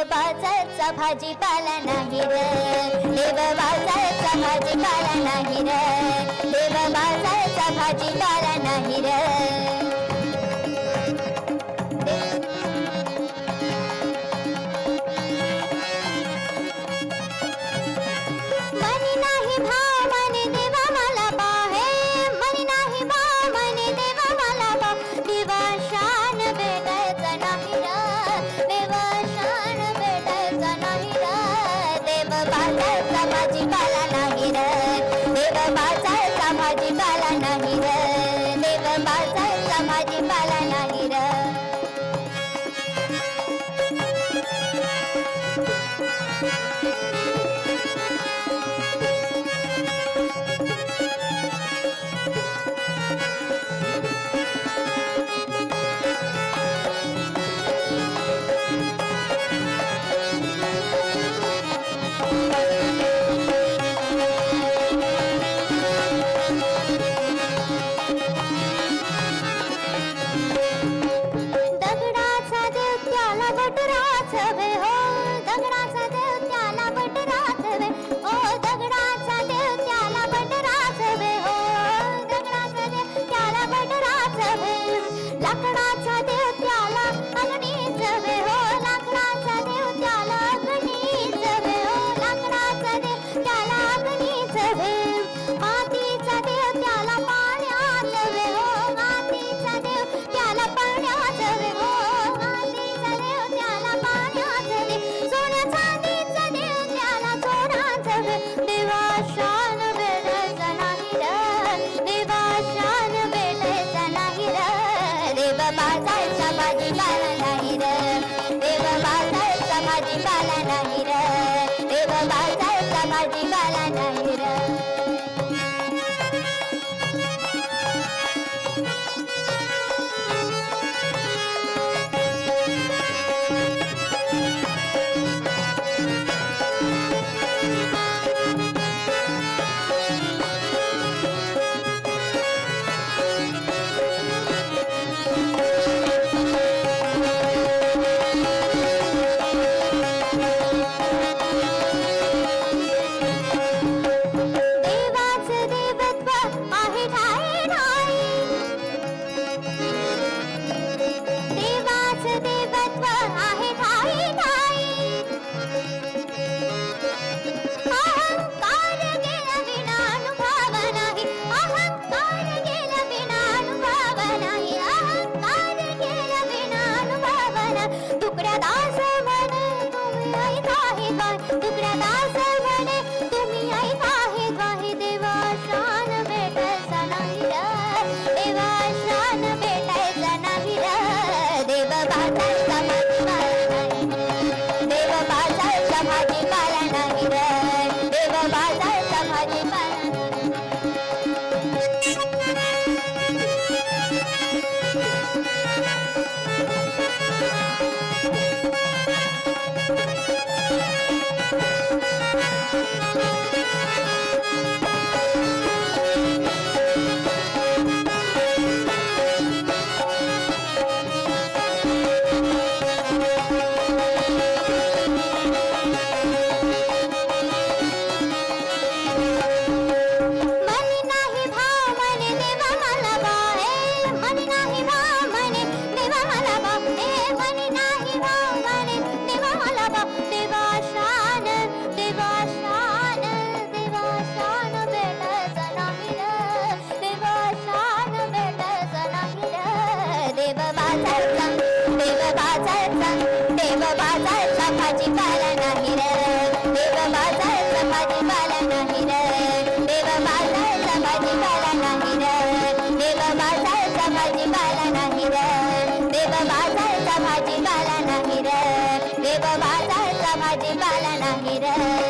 बाजारचा भाजीपाला नाही रे, देव बाजारचा भाजीपाला नाही रे, देव बाजारचा भाजीपाला नाही रे. मनी नाही भाव म्हणे देवा मला पाहे, मनी नाही भाव म्हणे देवा मला पाव, देवा शान भेटायचा नाही रे, देवा शान भेटायचा नाही रे, देव बाजारचा भाजीपाला नाही रे, देव बाजारचा भाजीपाला नाही रे, देव बाजारचा भाजीपाला नाही रे. बाजारचा भाजीपाला नाही रे, देव बाजारचा भाजीपाला नाही रे, देव बाजारचा भाजीपाला नाही रे. देव बाजारचा भाजीपाला नाही रे, देव बाजारचा भाजीपाला नाही रे, देव बाजारचा भाजीपाला नाही रे, देव बाजारचा भाजीपाला नाही रे, देव बाजारचा भाजीपाला नाही रे, देव बाजारचा भाजीपाला नाही रे.